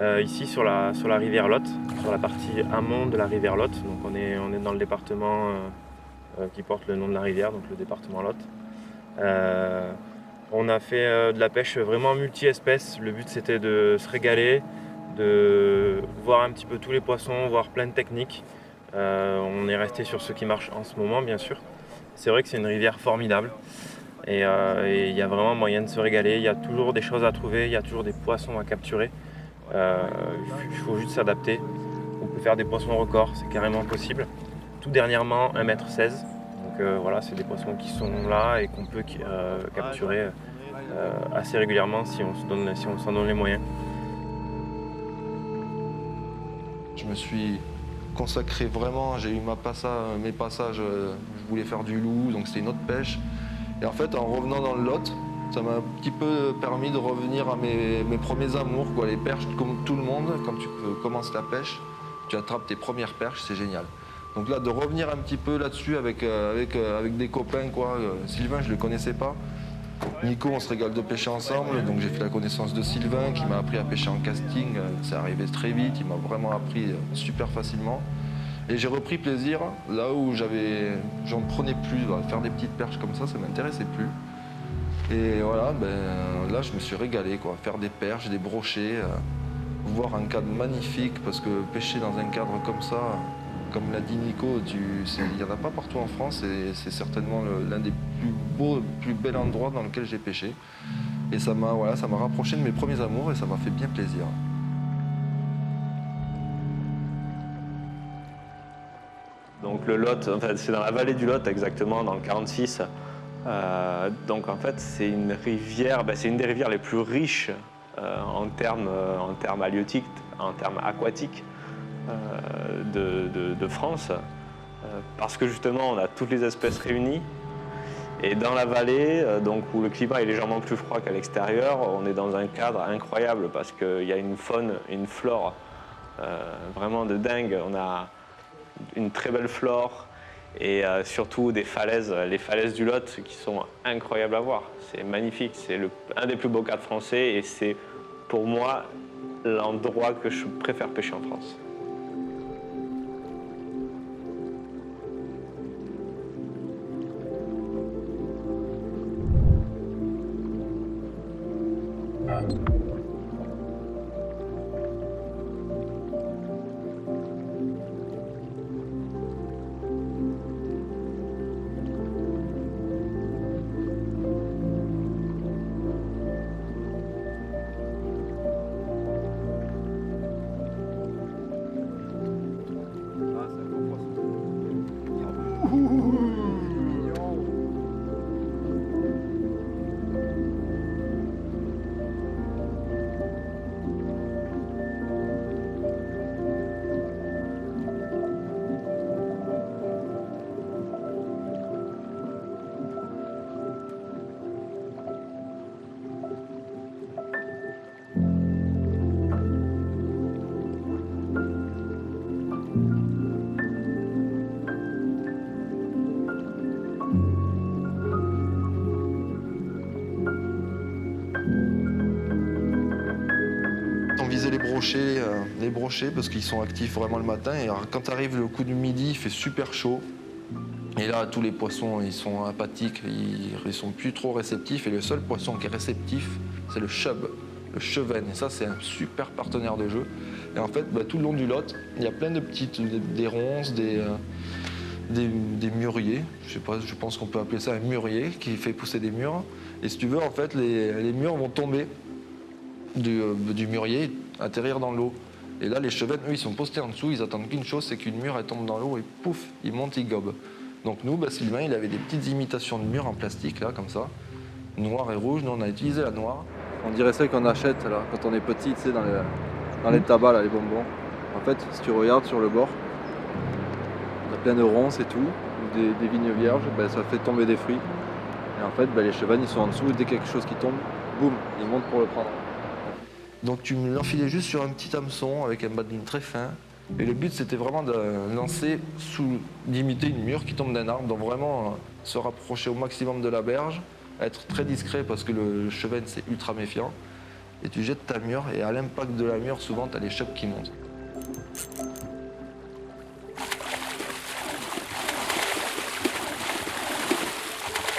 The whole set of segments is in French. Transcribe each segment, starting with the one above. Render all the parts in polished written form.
Ici sur la rivière Lot, sur la partie amont de la rivière Lot. Donc on est dans le département qui porte le nom de la rivière, donc le département Lot. On a fait de la pêche vraiment multi-espèces. Le but c'était de se régaler, de voir un petit peu tous les poissons, voir plein de techniques. On est resté sur ce qui marche en ce moment, bien sûr. C'est vrai que c'est une rivière formidable et il y a vraiment moyen de se régaler. Il y a toujours des choses à trouver, il y a toujours des poissons à capturer. Euh, il faut juste s'adapter. On peut faire des poissons records, c'est carrément possible. Tout dernièrement, 1,16 m. Donc voilà, c'est des poissons qui sont là et qu'on peut capturer assez régulièrement si on s'en donne les moyens. Je me suis consacré vraiment, j'ai eu mes passages, je voulais faire du loup, donc c'était une autre pêche. Et en fait, en revenant dans le Lot, ça m'a un petit peu permis de revenir à mes premiers amours, quoi. Les perches, comme tout le monde, quand tu commences la pêche, tu attrapes tes premières perches, c'est génial. Donc là, de revenir un petit peu là-dessus avec des copains, quoi. Sylvain, je ne le connaissais pas. Nico, on se régale de pêcher ensemble, donc j'ai fait la connaissance de Sylvain qui m'a appris à pêcher en casting. C'est arrivé très vite, il m'a vraiment appris super facilement. Et j'ai repris plaisir là où j'en prenais plus. Faire des petites perches comme ça m'intéressait plus. Et voilà, là je me suis régalé, quoi. Faire des perches, des brochets, voir un cadre magnifique, parce que pêcher dans un cadre comme ça, comme l'a dit Nico, il n'y en a pas partout en France et c'est certainement l'un des plus beaux, plus bels endroits dans lequel j'ai pêché. Et ça m'a rapproché de mes premiers amours et ça m'a fait bien plaisir. Donc le Lot, en fait, c'est dans la vallée du Lot exactement, dans le 46. Donc en fait, c'est une rivière, c'est une des rivières les plus riches en termes halieutiques, en termes aquatiques de France, parce que justement on a toutes les espèces réunies. Et dans la vallée, donc où le climat est légèrement plus froid qu'à l'extérieur, on est dans un cadre incroyable parce qu'il y a une faune, une flore vraiment de dingue. On a une très belle flore et surtout des falaises, les falaises du Lot qui sont incroyables à voir. C'est magnifique, c'est un des plus beaux cadres français et c'est pour moi l'endroit que je préfère pêcher en France. On visait les brochets parce qu'ils sont actifs vraiment le matin. Et alors, quand arrive le coup du midi, il fait super chaud. Et là, tous les poissons, ils sont apathiques, ils sont plus trop réceptifs. Et le seul poisson qui est réceptif, c'est le chub, le chevenne. Et ça, c'est un super partenaire de jeu. Et en fait, tout le long du Lot, il y a plein de petites, des ronces, des mûriers. Je sais pas, je pense qu'on peut appeler ça un mûrier qui fait pousser des mûres. Et si tu veux, en fait, les mûres vont tomber du mûrier, atterrir dans l'eau. Et là, les chevennes, eux, ils sont postés en dessous, ils attendent qu'une chose, c'est qu'une mûre, elle tombe dans l'eau et pouf, ils montent, ils gobent. Donc nous, Sylvain, il avait des petites imitations de mûres en plastique, là, comme ça, noir et rouge. Nous, on a utilisé la noire. On dirait celle qu'on achète là, quand on est petit, tu sais, dans les tabacs, là, les bonbons. En fait, si tu regardes sur le bord, il y a plein de ronces et tout, des vignes vierges, ça fait tomber des fruits. Et en fait, les chevennes, ils sont en dessous, et dès qu'il y a quelque chose qui tombe, boum, ils montent pour le prendre. Donc tu me l'enfilais juste sur un petit hameçon avec un badine très fin. Et le but, c'était vraiment de lancer d'imiter une mûre qui tombe d'un arbre. Donc vraiment se rapprocher au maximum de la berge, être très discret parce que le chevenne, c'est ultra méfiant. et tu jettes ta mûre, et à l'impact de la mûre, souvent, tu as les chocs qui montent.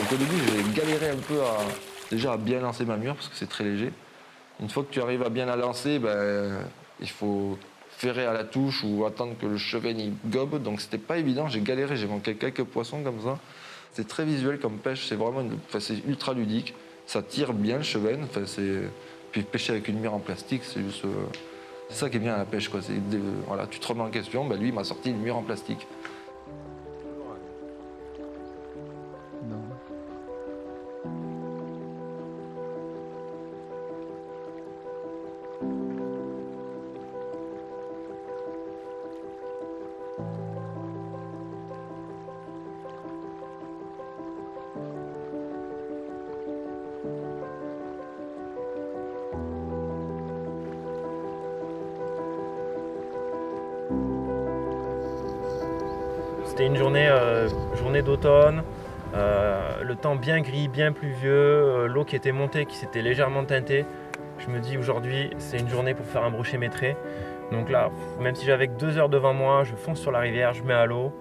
Donc au début, j'ai galéré un peu déjà à bien lancer ma mûre, parce que c'est très léger. Une fois que tu arrives à bien la lancer, il faut ferrer à la touche ou attendre que le chevenne il gobe. Donc c'était pas évident, j'ai galéré, j'ai manqué quelques poissons comme ça. C'est très visuel comme pêche, c'est vraiment c'est ultra ludique. Ça tire bien le chevenne. Puis pêcher avec une mire en plastique, c'est juste. C'est ça qui est bien à la pêche, quoi. Voilà, tu te remets en question, lui il m'a sorti une mire en plastique. C'était une journée d'automne, le temps bien gris, bien pluvieux, l'eau qui était montée, qui s'était légèrement teintée. Je me dis aujourd'hui, c'est une journée pour faire un brochet maîtré. Donc là, même si j'avais que 2 heures devant moi, je fonce sur la rivière, je mets à l'eau.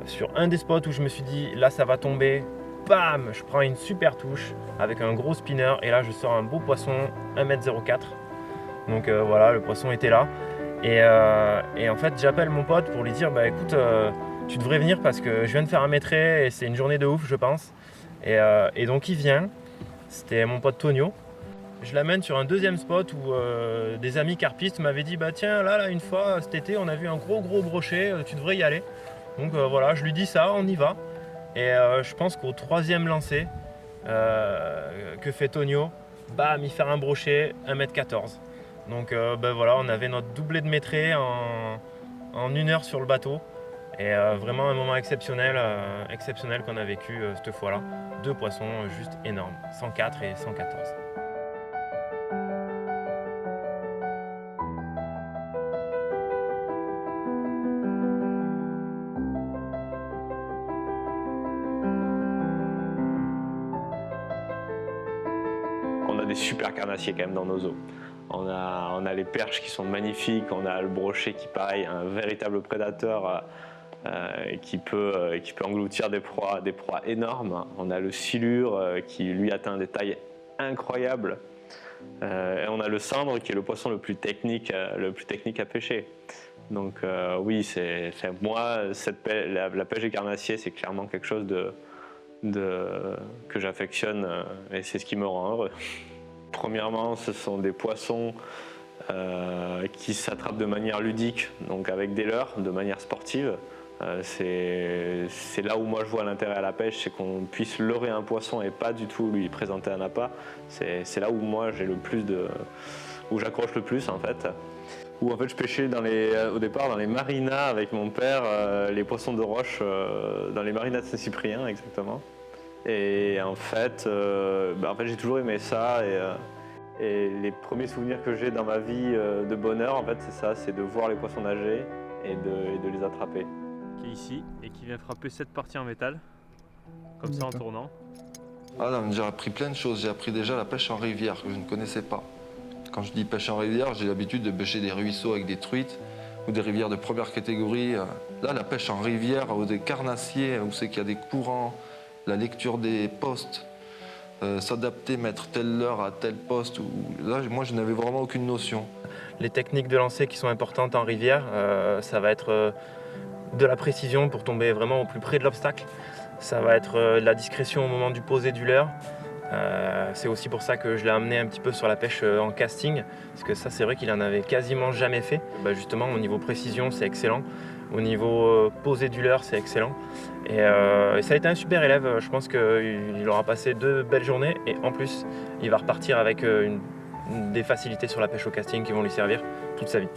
Sur un des spots où je me suis dit, là ça va tomber, bam, je prends une super touche avec un gros spinner et là je sors un beau poisson 1,04 m. Donc voilà, le poisson était là. Et en fait, j'appelle mon pote pour lui dire écoute, tu devrais venir parce que je viens de faire un maîtré et c'est une journée de ouf, je pense. Et donc il vient, c'était mon pote Tonio. Je l'amène sur un deuxième spot où des amis carpistes m'avaient dit tiens, là, une fois cet été, on a vu un gros brochet, tu devrais y aller. Donc voilà, je lui dis ça, on y va. Et je pense qu'au 3e lancer que fait Tonio, bam, il fait un brochet 1,14 m. Donc voilà, on avait notre doublé de maîtré en 1 heure sur le bateau. Et vraiment un moment exceptionnel qu'on a vécu cette fois-là. 2 poissons juste énormes, 104 et 114. On a des super carnassiers quand même dans nos eaux. On a les perches qui sont magnifiques, on a le brochet qui pareil, un véritable prédateur qui peut engloutir des proies énormes. On a le silure qui lui atteint des tailles incroyables. Et on a le cendre qui est le poisson le plus technique à pêcher. Donc oui, moi, la pêche des carnassiers, c'est clairement quelque chose que j'affectionne et c'est ce qui me rend heureux. Premièrement, ce sont des poissons qui s'attrapent de manière ludique, donc avec des leurres, de manière sportive. C'est là où moi je vois l'intérêt à la pêche, c'est qu'on puisse leurrer un poisson et pas du tout lui présenter un appât. C'est là où moi j'ai où j'accroche le plus en fait. Où en fait je pêchais au départ dans les marinas avec mon père, les poissons de roche dans les marinas de Saint-Cyprien exactement. Et en fait, j'ai toujours aimé ça et les premiers souvenirs que j'ai dans ma vie de bonheur, en fait, c'est ça, c'est de voir les poissons nager et de les attraper. Qui est ici et qui vient frapper cette partie en métal, comme ça en tournant. Ah non, j'ai appris plein de choses. J'ai appris déjà la pêche en rivière que je ne connaissais pas. Quand je dis pêche en rivière, j'ai l'habitude de pêcher des ruisseaux avec des truites ou des rivières de première catégorie. Là, la pêche en rivière ou des carnassiers où c'est qu'il y a des courants, la lecture des postes, s'adapter, mettre telle leurre à tel poste. Là, moi, je n'avais vraiment aucune notion. Les techniques de lancer qui sont importantes en rivière, ça va être de la précision pour tomber vraiment au plus près de l'obstacle. Ça va être de la discrétion au moment du poser du leurre. C'est aussi pour ça que je l'ai amené un petit peu sur la pêche en casting, parce que ça, c'est vrai qu'il en avait quasiment jamais fait. Justement, au niveau précision, c'est excellent. Au niveau poser du leurre, c'est excellent. Et ça a été un super élève. Je pense qu'il aura passé 2 belles journées et en plus, il va repartir avec des facilités sur la pêche au casting qui vont lui servir toute sa vie.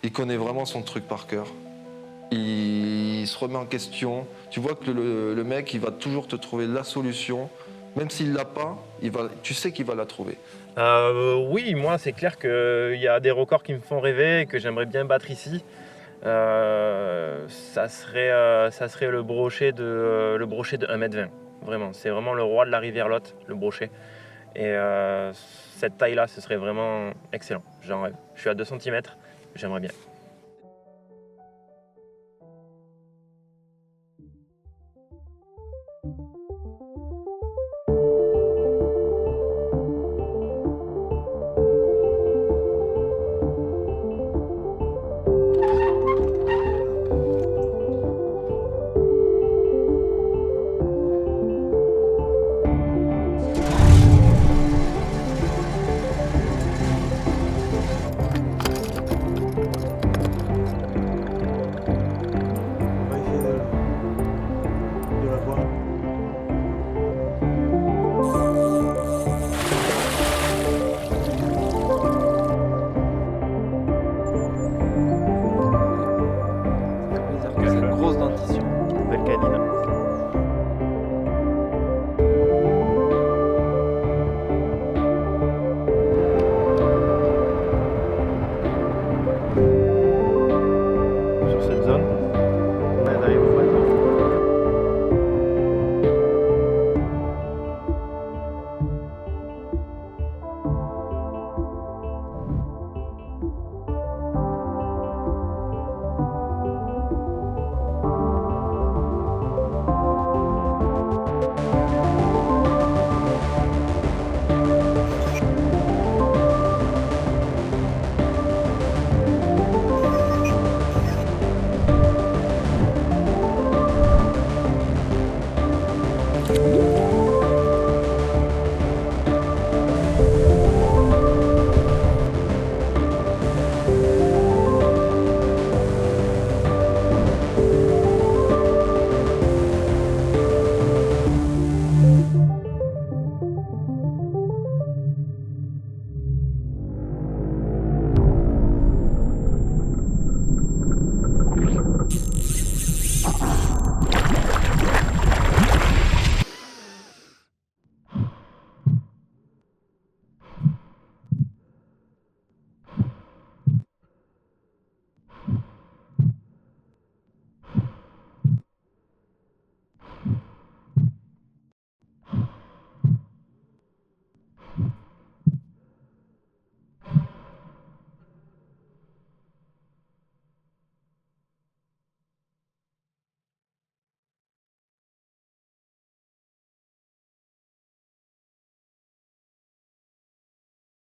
Il connaît vraiment son truc par cœur. Il se remet en question. Tu vois que le mec, il va toujours te trouver la solution. Même s'il l'a pas, tu sais qu'il va la trouver. Oui, moi, c'est clair qu'il y a des records qui me font rêver et que j'aimerais bien battre ici. Ça serait le brochet de 1,20 m. Vraiment, c'est vraiment le roi de la rivière Lot, le brochet. Et cette taille-là, ce serait vraiment excellent. J'en rêve. Je suis à 2 cm, j'aimerais bien.